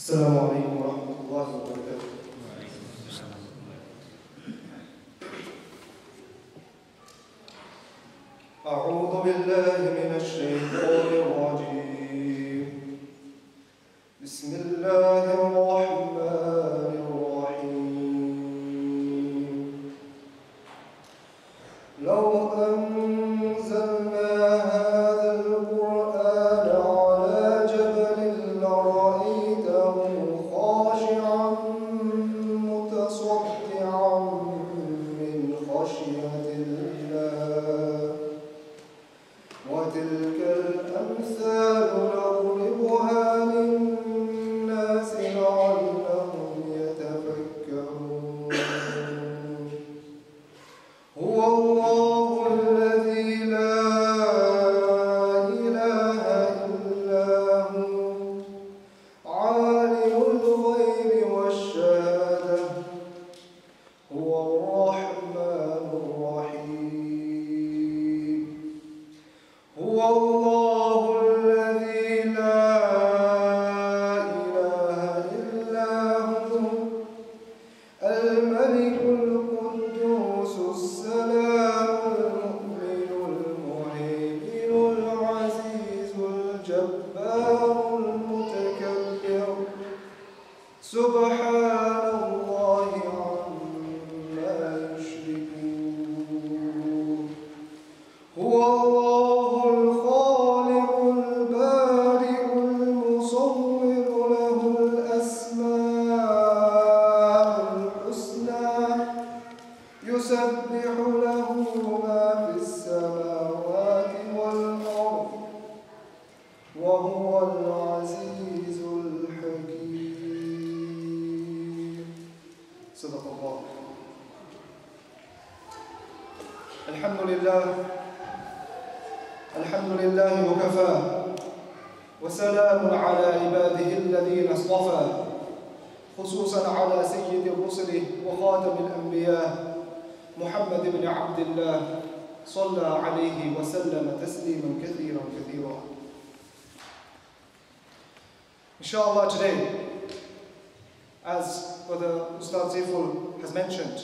السلام عليكم ورحمة الله وبركاته. أعوذ بالله من الشيطان الرجيم. بسم الله الرحمن الرحيم. لو أنزلنا هذا القرآن على جبل لرأيته خاشعا متصدعا من خشية الله وتلك الأمثال نضربها للناس لعلهم يتفكرون. هو الله الذي لا إله إلا هو عالم الغيب والشهادة هو الرحمن الرحيم. هو الله الذي لا إله إلا هو الملك القدوس السلام المؤمن المهيمن العزيز الجبار المتكبر سبحان الله عما يشركون. هو الله الخالق البارئ المصور له الأسماء الحسنى يسبح له ما في السماوات والأرض وهو العزيز الحكيم. صدق الله. الحمد لله وكفى وسلام على عباده الذين اصطفى خصوصا على سيد الرسل وخاتم الأنبياء محمد بن عبد الله صلى عليه وسلم تسليما كثيرا كثيرا. Inshallah, today, as Brother Ustadh Syed has mentioned,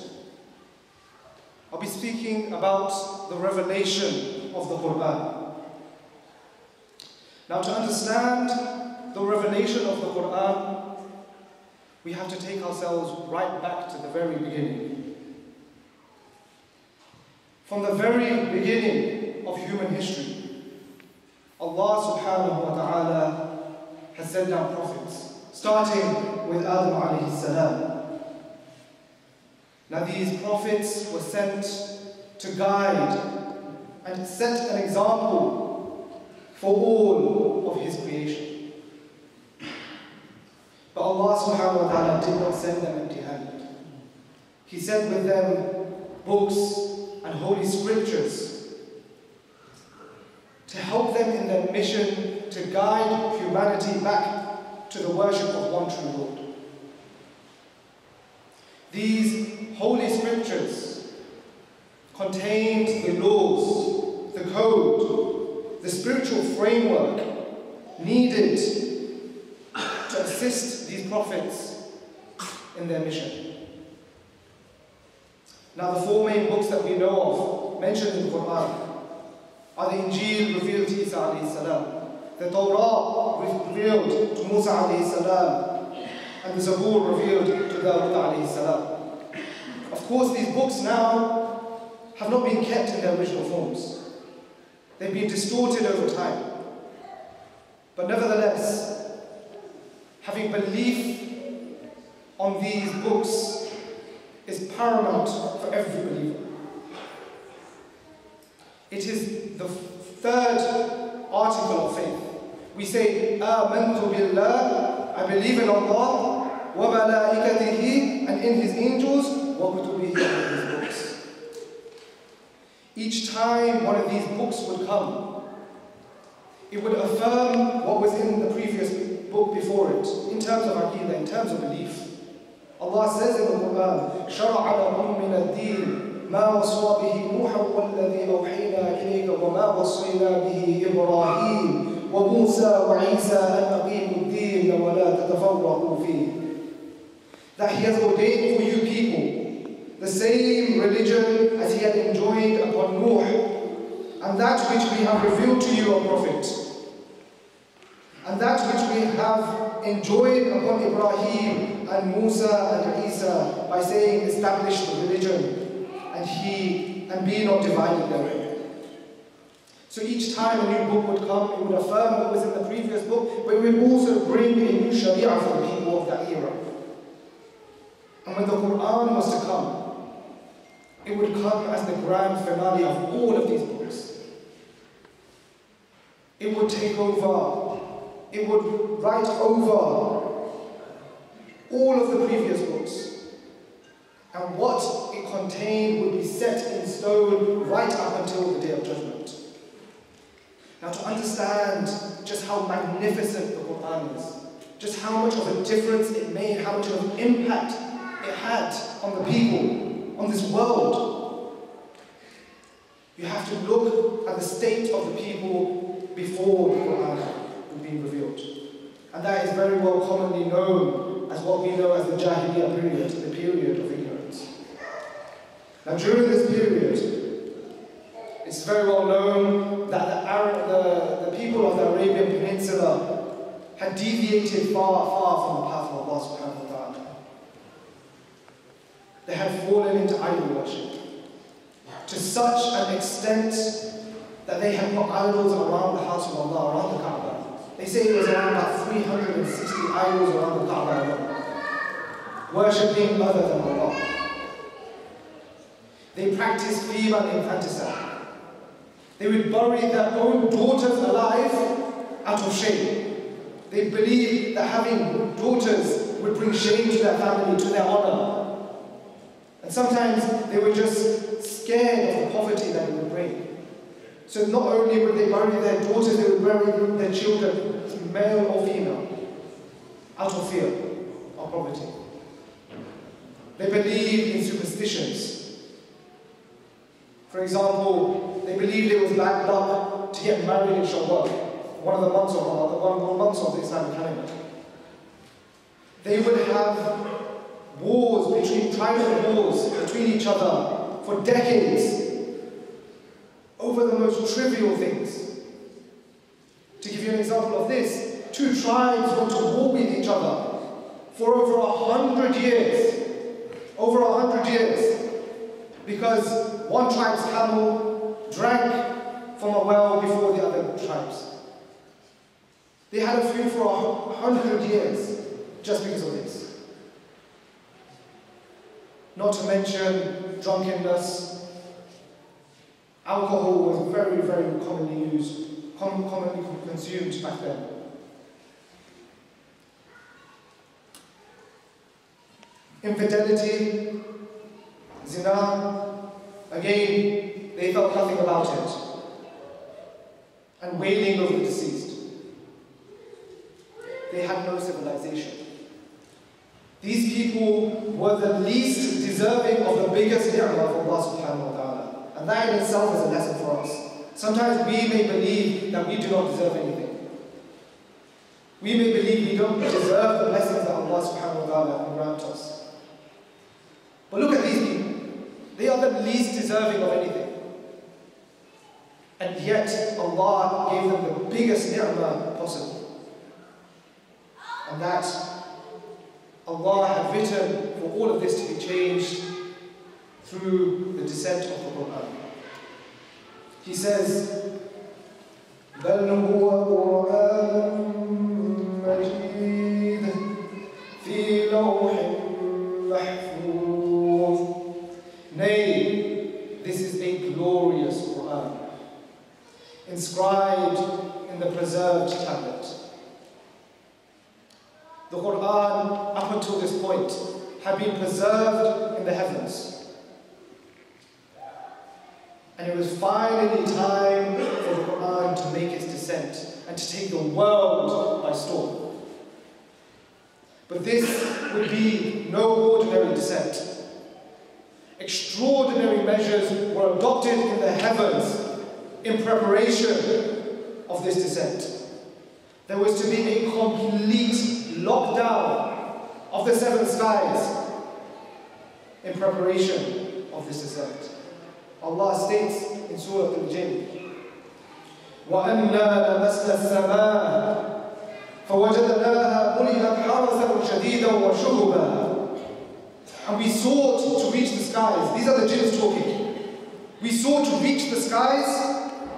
I'll be speaking about the revelation of the Qur'an. Now, to understand the revelation of the Qur'an, we have to take ourselves right back to the very beginning. From the very beginning of human history, Allah subhanahu wa ta'ala has sent down prophets, starting with Adam alayhi salam. Now these prophets were sent to guide and set an example for all of His creation. But Allah subhanahu wa ta'ala did not send them empty-handed. He sent with them books and holy scriptures to help them in their mission to guide humanity back to the worship of one true Lord. These holy scriptures contained the laws, the code, the spiritual framework needed to assist these prophets in their mission. Now the four main books that we know of mentioned in the Qur'an are the Injil revealed to Isa alayhi salam, the Torah revealed to Musa alayhi salam, and the Zabur revealed to Dawud alayhi salam. Of course, these books now have not been kept in their original forms. They've been distorted over time. But nevertheless, having belief on these books is paramount for every believer. It is the third article of faith. We say, Amantu billah, I believe in Allah, wa malaikatihi, and in His angels, wa kutubihi, and in His books. Each time one of these books would come, it would affirm what was in the previous book before it, in terms of aqidah, in terms of belief. Allah says in the Qur'an, شَرَعَ لَكُم مِّنَ الدِّينِ ما وصى به نوحا والذي أوحينا إليك وما وصينا به إبراهيم وموسى وعيسى أن أقيموا الدين الدين ولا تتفرقوا فيه. That He has ordained for you people the same religion as He had enjoined upon Nuh, and that which we have revealed to you, O Prophet, and that which we have enjoined upon Ibrahim and Musa and Isa by saying, establish the religion and be not divided therein. So each time a new book would come, it would affirm what was in the previous book, but it would also bring a new Sharia for the people of that era. And when the Qur'an was to come, it would come as the grand finale of all of these books. It would take over, it would write over all of the previous books. And what it contained would be set in stone right up until the Day of Judgment. Now, to understand just how magnificent the Qur'an is, just how much of a difference it made, how much of an impact it had on the people, on this world, you have to look at the state of the people before the Qur'an would be revealed. And that is very well commonly known as what we know as the Jahiliyyah period, the period of ignorance. Now, during this period, it's very well known that the people of the Arabian Peninsula had deviated far, far from the path of Allah subhanahu wa ta'ala. They had fallen into idol worship to such an extent that they had put idols around the house of Allah, around the Kaaba. They say it was around about 360 idols around the Kaaba alone, worshipping other than Allah. They practiced female infanticide. They would bury their own daughters alive out of shame. They believed that having daughters would bring shame to their family, to their honor. And sometimes they were just scared of the poverty that it would bring. So not only would they bury their daughters, they would bury their children, male or female, out of fear of poverty. They believed in superstitions. For example, they believed it was bad luck to get married in Shawwal, one of the months of the Islamic calendar. They would have tribal wars between each other for decades over the most trivial things. To give you an example of this, two tribes went to war with each other for over 100 years. Over 100 years. Because one tribe's camel drank from a well before the other tribes. They had a feud for 100 years just because of this. Not to mention drunkenness. Alcohol was very, very commonly used, commonly consumed back then. Infidelity, zina, again, they felt nothing about it. And wailing over the deceased. They had no civilization. These people were the least deserving of the biggest ni'mah of Allah subhanahu wa ta'ala. And that in itself is a lesson for us. Sometimes we may believe that we do not deserve anything. We may believe we don't deserve the blessings that Allah subhanahu wa ta'ala can grant us. But look at these people. They are the least deserving of anything. And yet Allah gave them the biggest ni'mah possible. And that Allah had written for all of this to be changed through the descent of the Qur'an. He says, بَلْ هُوَ قُرْآنٌ مَجِيدٌ فِي لَوْحٍ مَحْفُوظٍ. Nay, this is a glorious Qur'an, inscribed in the preserved tablet. The Qur'an, up until this point, had been preserved in the heavens. And it was finally time for the Qur'an to make its descent and to take the world by storm. But this would be no ordinary descent. Extraordinary measures were adopted in the heavens in preparation of this descent. There was to be a complete lockdown of the 7 skies in preparation of this descent. Allah states in Surah Al-Jinn, وَأَنَّا لَمَسْنَا السَّمَاءَ فَوَجَدْنَاهَا مُلِئَتْ حَرَسًا شَدِيدًا وَشُهُبًا. And we sought to reach the skies. These are the jinns talking. We sought to reach the skies,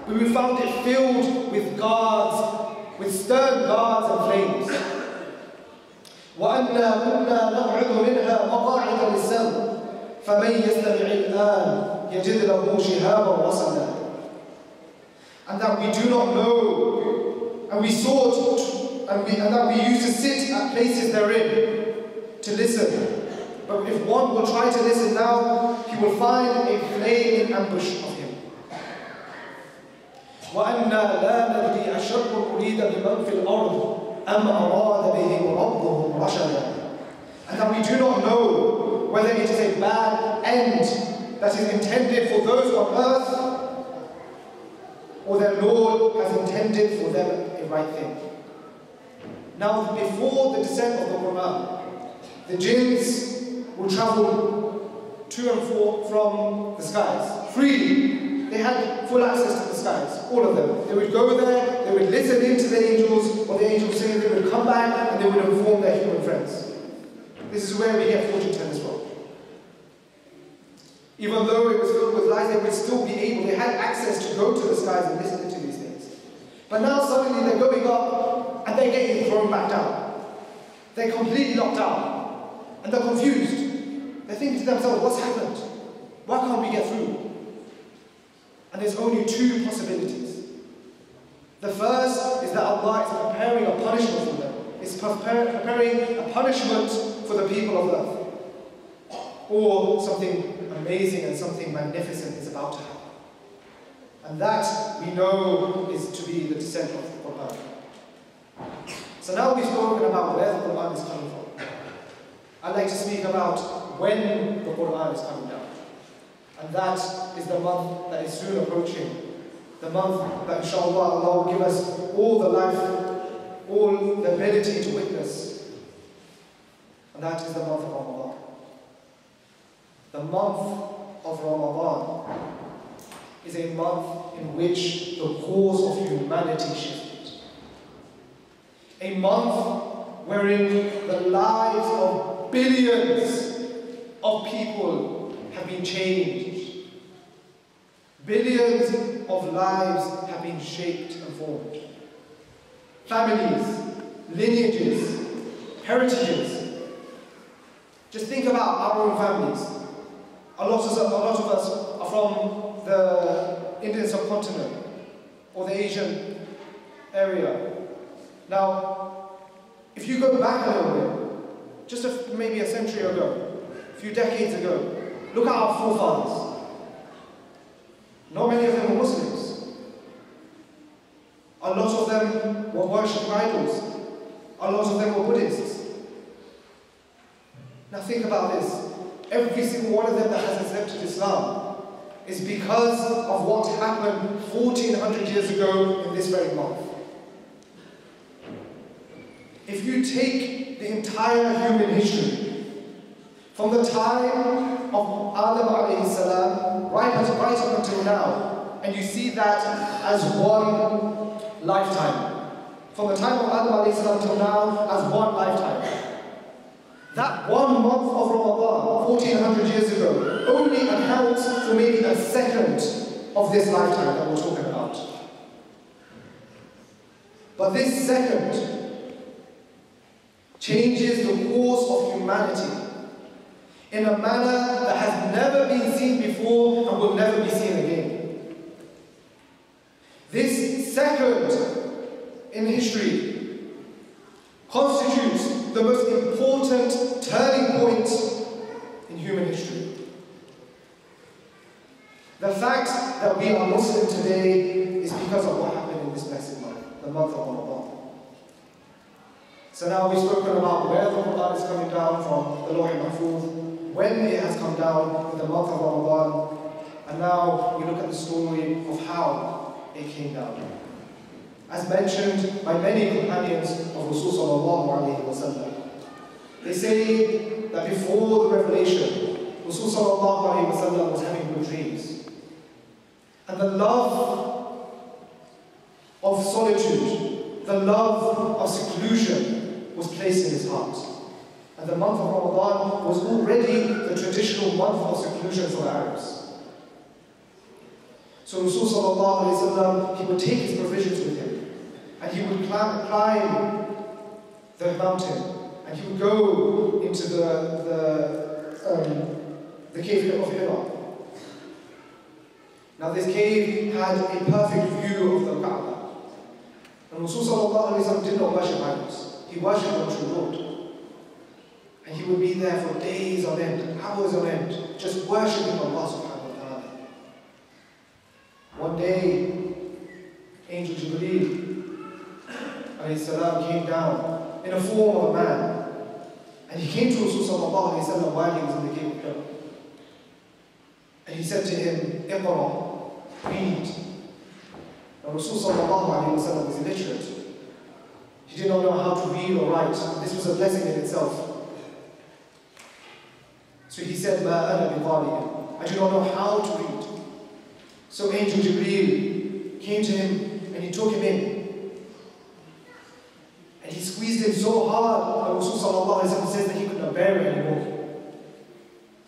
but we found it filled with guards, with stern guards and flames. وَأَنَّا كُنَّا نَقْعُدُ مِنْهَا مَقَاعِدَ لِلسَّمْعِ فَمَنْ يَسْتَمِعِ الْآنَ يَجِدْ لَهُ شِهَابًا رَصَدًا. And that we do not know, and we sought, and that we used to sit at places therein to listen. But if one will try to listen now, he will find a flame in ambush of him. وَأَنَّا لَا نَدْرِي أَشَرٌّ أُرِيدَ بِمَنْ فِي الْأَرْضِ أَمْ أَرَادَ بِهِمْ رَبُّهُمْ رَشَدًا. And that we do not know whether it is a bad end that is intended for those on earth, or their Lord has intended for them a right thing. Now, before the descent of the Qur'an, the jinns will travel to and from the skies freely. They had full access to the skies, all of them. They would go there, they would listen in to the angels, what the angels say, they would come back and they would inform their human friends. This is where we get fortune tellers from. Even though it was filled with lies, they would still be able, they had access to go to the skies and listen to these things. But now suddenly they're going up and they're getting thrown back down. They're completely locked out and they're confused. They're thinking to themselves, what's happened? Why can't we get through? And there's only 2 possibilities. The first is that Allah is preparing a punishment for them. It's preparing a punishment for the people of earth. Or something amazing and something magnificent is about to happen. And that, we know, is to be the descent of the Qur'an. So now we've spoken about where the Qur'an is coming from. I'd like to speak about when the Qur'an is coming down. And that is the month that is soon approaching. The month that, inshallah, Allah will give us all the life, all the ability to witness. And that is the month of Ramadan. The month of Ramadan is a month in which the course of humanity shifted. A month wherein the lives of billions of people have been changed. Billions of lives have been shaped and formed. Families, lineages, heritages. Just think about our own families. A lot of us are from the Indian subcontinent or the Asian area. Now, if you go back a little bit, just maybe a century ago, a few decades ago, look at our forefathers. Not many of them were Muslims. A lot of them were worshipping idols. A lot of them were Buddhists. Now think about this. Every single one of them that has accepted Islam is because of what happened 1400 years ago in this very month. If you take the entire human history, from the time of Adam alayhi salam, right up until now, and you see that as one lifetime. From the time of Adam alayhi salam till now, as one lifetime. That 1 month of Ramadan, 1400 years ago, only accounts for maybe a second of this lifetime that we're talking about. But this second changes the course of humanity in a manner that has never been seen before and will never be seen again. This second in history constitutes the most important turning point in human history. The fact that we are Muslim today is because of what happened in this blessed month, the month of Ramadan. So now we've spoken about where the Qur'an is coming down from the Lawh Mahfuz, when it has come down in the month of Ramadan, and now we look at the story of how it came down. as mentioned by many companions of Rasul sallallahu alayhi wa sallam. They say that before the revelation, Rasul sallallahu alayhi wa sallam was having good dreams. And the love of solitude, the love of seclusion was placed in his heart. And the month of Ramadan was already the traditional month of seclusion for the Arabs. So Rasul sallallahu alayhi wa sallam, he would take his provisions with him, and he would climb the mountain, and he would go into the cave of Hira. Now this cave had a perfect view of the Kaaba. And Rasul sallallahu alayhi wa sallam did not worship idols. He worshipped the true Lord. And he would be there for days on end, hours on end, just worshipping Allah subhanahu wa ta'ala. One day, Angel Jibreel alayhi salam came down in a form of a man. And he came to Rasul sallallahu alayhi wa sallam while he was in the cave of Hira. And he said to him, Iqra, read. Now Rasul sallallahu alayhi wa sallam was illiterate. He did not know how to read or write. This was a blessing in itself. So he said, Ma ana biqari'in. I do not know how to read. So Angel Jibreel came to him and he took him in. And he squeezed him so hard that Rasul sallallahu alayhi wa sallam says that he could not bear it anymore.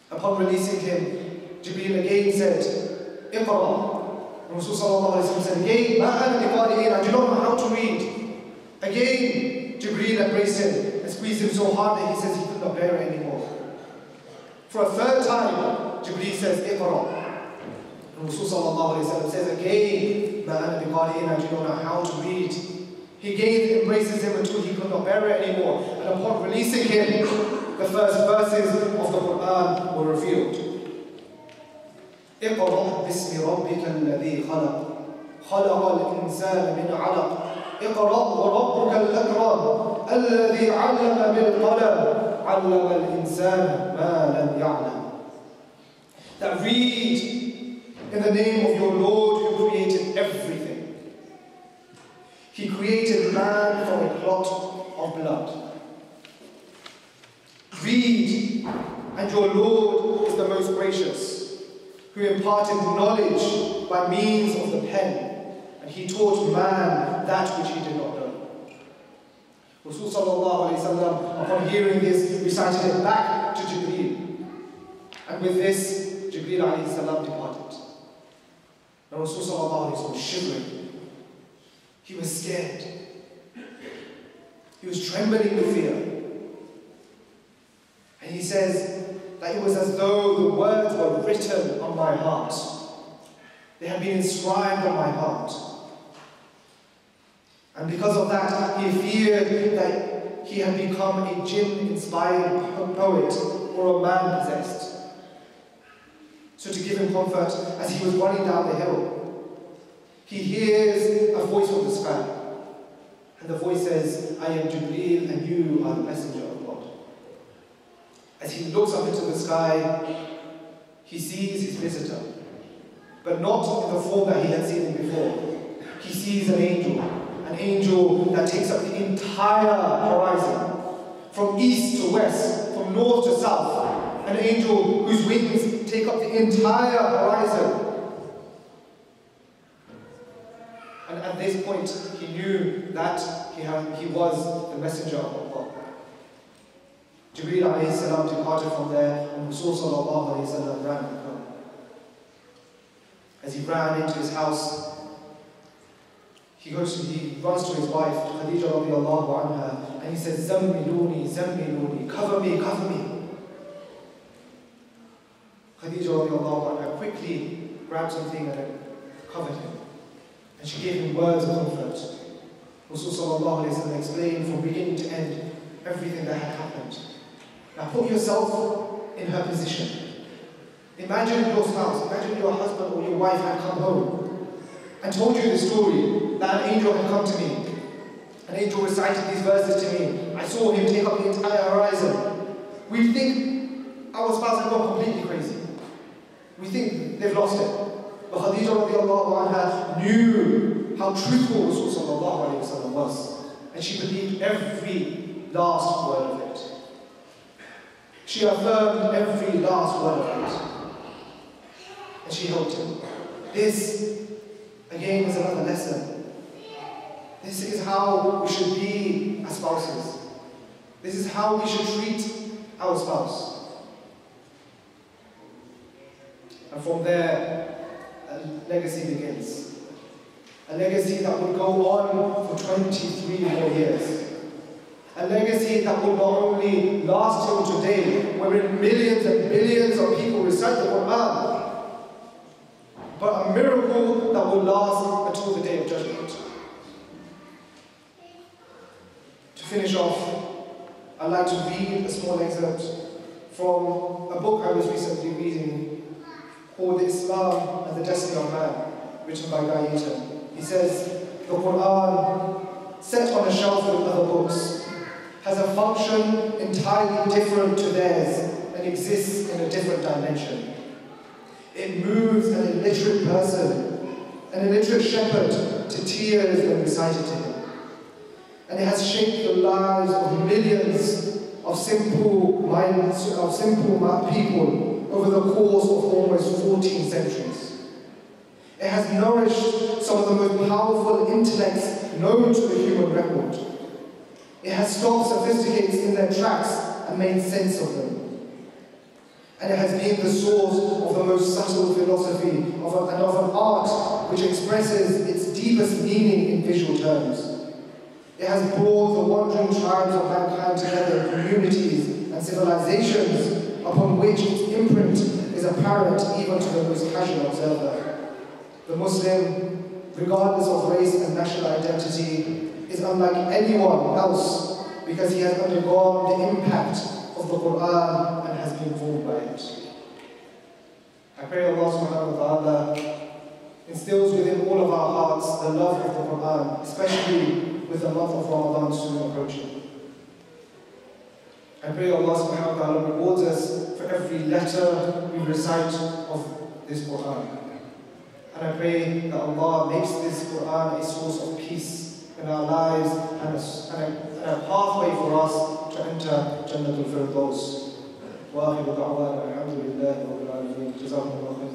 Upon releasing him, Jibreel again said, Iqra. And Rasul sallallahu alayhi wa sallam said again, Ma ana biqari'in. I do not know how to read. Again, Jibreel embraced him and squeezed him so hard that he says he could not bear it anymore. For a third time, Jibreel says, Iqra. And Rasul sallallahu alayhi wa sallam says again, Ma ana biqari'in, I do not know how to read. He again embraces him until he could not bear it anymore. And upon releasing him, the first verses of the Qur'an were revealed. اقرأ باسم ربك الذي خلق خلق الإنسان من علق اقرأ وربك الأكرم الذي علم بالقلم علم الإنسان ما لم يعلم. That read in the name of your Lord who created everything. He created man from a clot of blood. Read, and your Lord is the most gracious, who imparted knowledge by means of the pen, and he taught man that which he did not know. Rasul sallallahu alayhi wa sallam, upon hearing this, recited it back to Jibreel. And with this, Jibreel alayhi salam departed. And Rasul sallallahu alayhi wa sallam was shivering. He was scared. He was trembling with fear. And he says that it was as though the words were written on my heart. They had been inscribed on my heart. And because of that, he feared that he had become a jinn-inspired poet or a man possessed. So to give him comfort, as he was running down the hill, he hears a voice from the sky. And the voice says, I am Jibreel and you are the messenger of God. As he looks up into the sky, he sees his visitor, but not in the form that he had seen him before. He sees an angel that takes up the entire horizon, from east to west, from north to south, an angel whose wings take up the entire horizon. And at this point, he knew that he was the messenger of Allah. Jibreel alayhi salam departed from there, and Rasul sallallahu alayhi wa sallam ran back home. As he ran into his house, he runs to his wife, Khadija radiallahu anha, and he says, Zammiluni, Zammiluni, cover me, cover me. Khadija radiallahu anha quickly grabbed something and covered him. And she gave him words of comfort. Rasul sallallahu alayhi wa sallam explained from beginning to end everything that had happened. Now put yourself in her position. Imagine your spouse, imagine your husband or your wife had come home and told you the story that an angel had come to me. An angel recited these verses to me. I saw him take up the entire horizon. We think our spouse has gone completely crazy. We think they've lost it. But Khadija radiallahu anha knew how truthful Rasul sallallahu sallallahu alayhi wa sallam was. And she believed every last word of it. She affirmed every last word of it. And she helped him. This, again, is another lesson. This is how we should be as spouses. This is how we should treat our spouse. And from there, a legacy begins. A legacy that will go on for 23 more years. A legacy that will not only last till today, wherein millions and billions of people recite the Qur'an, but a miracle that will last until the Day of Judgment. To finish off, I'd like to read a small excerpt from a book I was recently reading called Islam and the Destiny of Man, written by Guy Eaton. He says, the Qur'an, set on a shelf with other books, has a function entirely different to theirs and exists in a different dimension. It moves an illiterate person, an illiterate shepherd, to tears when recited to him. And it has shaped the lives of millions of simple people over the course of almost 14 centuries. It has nourished some of the most powerful intellects known to the human record. It has stopped sophisticates in their tracks and made sense of them. And it has been the source of the most subtle philosophy and of an art which expresses its deepest meaning in visual terms. It has brought the wandering tribes of mankind together in communities and civilizations upon which its imprint is apparent even to the most casual observer. The Muslim, regardless of race and national identity, is unlike anyone else because he has undergone the impact of the Qur'an and has been formed by it. I pray Allah subhanahu wa ta'ala instills within all of our hearts the love of the Qur'an, especially with the month of Ramadan soon approaching. I pray Allah subhanahu wa ta'ala rewards us for every letter we recite of this Qur'an. And I pray that Allah makes this Qur'an a source of peace in our lives and a pathway for us to enter Jannatul Firdaus. وآخر دعوانا الحمد لله رب العالمين جزاكم الله خيرا.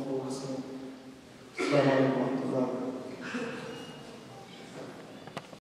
السلام عليكم.